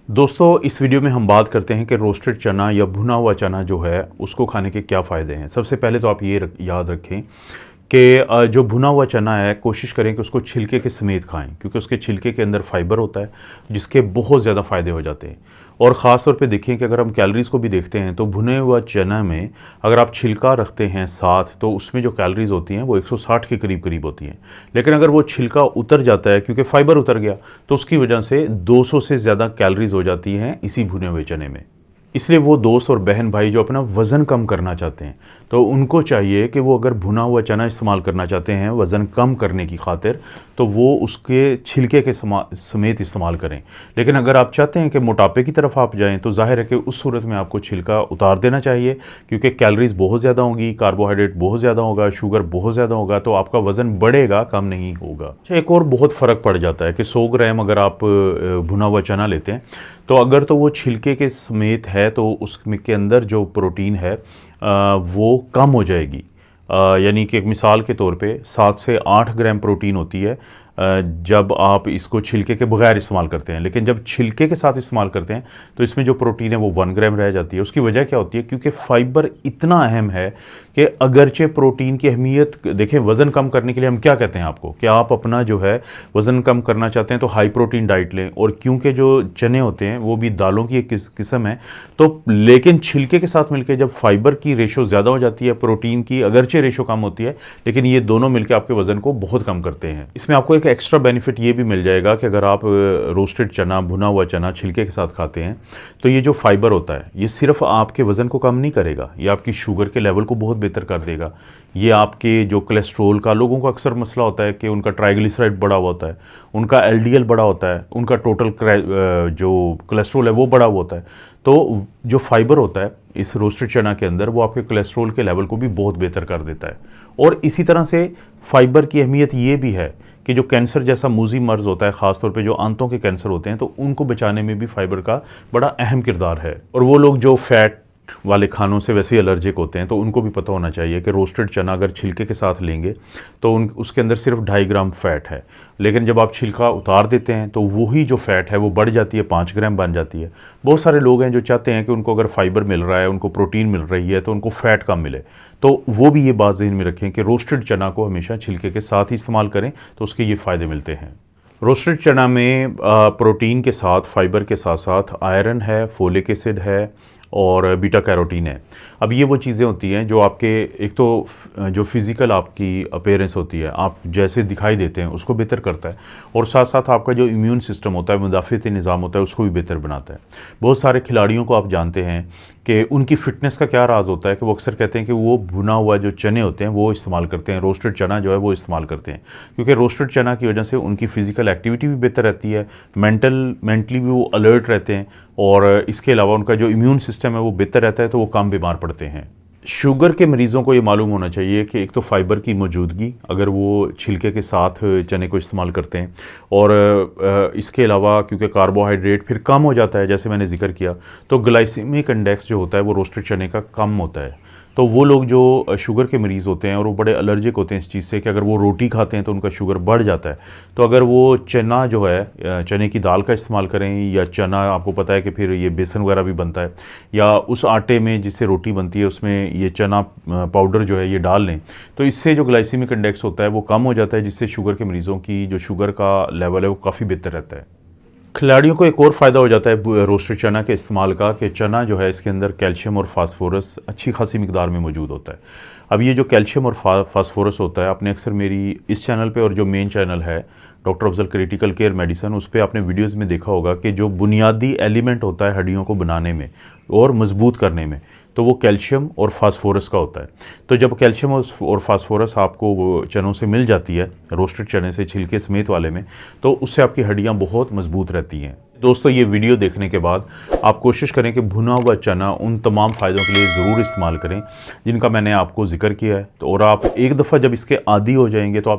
दोस्तों इस वीडियो में हम बात करते हैं कि रोस्टेड चना या भुना हुआ चना जो है उसको खाने के क्या फ़ायदे हैं। सबसे पहले तो आप ये याद रखें कि जो भुना हुआ चना है कोशिश करें कि उसको छिलके के समेत खाएं, क्योंकि उसके छिलके के अंदर फाइबर होता है जिसके बहुत ज़्यादा फ़ायदे हो जाते हैं। और ख़ास तौर पे देखें कि अगर हम कैलोरीज़ को भी देखते हैं तो भुने हुआ चना में अगर आप छिलका रखते हैं साथ तो उसमें जो कैलोरीज़ होती हैं वो 160 के करीब करीब होती हैं। लेकिन अगर वो छिलका उतर जाता है क्योंकि फाइबर उतर गया तो उसकी वजह से 200 से ज़्यादा कैलोरीज़ हो जाती हैं इसी भुने हुए चने में। इसलिए वो दोस्त और बहन भाई जो अपना वज़न कम करना चाहते हैं तो उनको चाहिए कि वो अगर भुना हुआ चना इस्तेमाल करना चाहते हैं वज़न कम करने की खातिर तो वो उसके छिलके के समेत इस्तेमाल करें। लेकिन अगर आप चाहते हैं कि मोटापे की तरफ आप जाएं तो जाहिर है कि उस सूरत में आपको छिलका उतार देना चाहिए, क्योंकि कैलोरीज़ बहुत ज़्यादा होंगी, कार्बोहाइड्रेट बहुत ज़्यादा होगा, शुगर बहुत ज़्यादा होगा, तो आपका वज़न बढ़ेगा, कम नहीं होगा। एक और बहुत फ़र्क पड़ जाता है कि 100 ग्राम अगर आप भुना हुआ चना लेते हैं तो अगर तो वो छिलके के समेत है तो उसमें के अंदर जो प्रोटीन है वो कम हो जाएगी। यानी कि एक मिसाल के तौर पे 7 से 8 ग्राम प्रोटीन होती है जब आप इसको छिलके के बगैर इस्तेमाल करते हैं। लेकिन जब छिलके के साथ इस्तेमाल करते हैं तो इसमें जो प्रोटीन है वो 1 ग्राम रह जाती है। उसकी वजह क्या होती है? क्योंकि फाइबर इतना अहम है कि अगरचे प्रोटीन की अहमियत देखें, वज़न कम करने के लिए हम क्या कहते हैं आपको कि आप अपना जो है वज़न कम करना चाहते हैं तो हाई प्रोटीन डाइट लें। और क्योंकि जो चने होते हैं वो भी दालों की एक किस्म है, तो लेकिन छिलके के साथ मिलकर जब फाइबर की रेशो ज़्यादा हो जाती है, प्रोटीन की अगरचे रेशो कम होती है, लेकिन ये दोनों मिलकर आपके वज़न को बहुत कम करते हैं। इसमें आपको एक एक्स्ट्रा बेनिफिट ये भी मिल जाएगा कि अगर आप रोस्टेड चना, भुना हुआ चना छिलके के साथ खाते हैं तो ये जो फाइबर होता है ये सिर्फ आपके वज़न को कम नहीं करेगा, ये आपकी शुगर के लेवल को बहुत बेहतर कर देगा। ये आपके जो कोलेस्ट्रोल का, लोगों का अक्सर मसला होता है कि उनका ट्राइग्लिसराइड बड़ा हुआ होता है, उनका एलडीएल बड़ा होता है, उनका टोटल जो कोलेस्ट्रोल है वो बड़ा हुआ होता है। तो जो फाइबर होता है इस रोस्टेड चना के अंदर वो आपके कोलेस्ट्रोल के लेवल को भी बहुत बेहतर कर देता है। और इसी तरह से फाइबर की अहमियत ये भी है कि जो कैंसर जैसा मूजी मर्ज़ होता है, ख़ासतौर पे जो आंतों के कैंसर होते हैं, तो उनको बचाने में भी फाइबर का बड़ा अहम किरदार है। और वो लोग जो फैट वाले खानों से वैसे ही एलर्जिक होते हैं तो उनको भी पता होना चाहिए कि रोस्टेड चना अगर छिलके के साथ लेंगे तो उसके अंदर सिर्फ 2.5 ग्राम फ़ैट है, लेकिन जब आप छिलका उतार देते हैं तो वही जो फ़ैट है वो बढ़ जाती है, 5 ग्राम बन जाती है। बहुत सारे लोग हैं जो चाहते हैं कि उनको अगर फाइबर मिल रहा है, उनको प्रोटीन मिल रही है, तो उनको फ़ैट कम मिले। तो वो भी ये बात ज़हन में रखें कि रोस्टेड चना को हमेशा छिलके के साथ ही इस्तेमाल करें तो उसके ये फ़ायदे मिलते हैं। रोस्टेड चना में प्रोटीन के साथ, फाइबर के साथ साथ आयरन है, फोलिक एसिड है और बीटा कैरोटीन है। अब ये वो चीज़ें होती हैं जो आपके एक तो जो फिज़िकल आपकी अपीयरेंस होती है, आप जैसे दिखाई देते हैं उसको बेहतर करता है, और साथ साथ आपका जो इम्यून सिस्टम होता है, मुदाफ़ती निज़ाम होता है, उसको भी बेहतर बनाता है। बहुत सारे खिलाड़ियों को आप जानते हैं कि उनकी फ़िटनेस का क्या राज होता है कि वो अक्सर कहते हैं कि वो भुना हुआ जो चने होते हैं वो इस्तेमाल करते हैं, रोस्टेड चना जो है वो इस्तेमाल करते हैं, क्योंकि रोस्टेड चना की वजह से उनकी फ़िज़िकल एक्टिविटी भी बेहतर रहती है, मेंटली भी वो अलर्ट रहते हैं, और इसके अलावा उनका जो इम्यून सिस्टम है वो बेहतर रहता है, तो वो कम बीमार पड़ते हैं। शुगर के मरीज़ों को ये मालूम होना चाहिए कि एक तो फाइबर की मौजूदगी अगर वो छिलके के साथ चने को इस्तेमाल करते हैं, और इसके अलावा क्योंकि कार्बोहाइड्रेट फिर कम हो जाता है जैसे मैंने जिक्र किया, तो ग्लाइसेमिक इंडेक्स जो होता है वो रोस्टेड चने का कम होता है। तो वो लोग जो शुगर के मरीज़ होते हैं और वो बड़े एलर्जिक होते हैं इस चीज़ से कि अगर वो रोटी खाते हैं तो उनका शुगर बढ़ जाता है, तो अगर वो चना जो है, चने की दाल का इस्तेमाल करें, या चना आपको पता है कि फिर ये बेसन वगैरह भी बनता है, या उस आटे में जिससे रोटी बनती है उसमें ये चना पाउडर जो है ये डाल लें, तो इससे जो ग्लाइसेमिक इंडेक्स होता है वो कम हो जाता है, जिससे शुगर के मरीज़ों की जो शुगर का लेवल है वो काफ़ी बेहतर रहता है। खिलाड़ियों को एक और फ़ायदा हो जाता है रोस्टेड चना के इस्तेमाल का कि चना जो है इसके अंदर कैल्शियम और फास्फोरस अच्छी खासी मिकदार में मौजूद होता है। अब ये जो कैल्शियम और फास्फोरस होता है, आपने अक्सर मेरी इस चैनल पे और जो मेन चैनल है doctor Afzal critical care medicine, उस पर आपने वीडियोज़ में देखा होगा कि जो बुनियादी एलिमेंट होता है हड्डियों को बनाने में और मजबूत करने में, तो वो कैल्शियम और फास्फोरस का होता है। तो जब कैल्शियम और फास्फोरस आपको वो चनों से मिल जाती है, रोस्टेड चने से छिलके समेत वाले में, तो उससे आपकी हड्डियाँ बहुत मजबूत रहती हैं। दोस्तों ये वीडियो देखने के बाद आप कोशिश करें कि भुना हुआ चना उन तमाम फ़ायदों के लिए ज़रूर इस्तेमाल करें जिनका मैंने आपको जिक्र किया है। तो और आप एक दफ़ा जब इसके आदी हो जाएंगे तो आप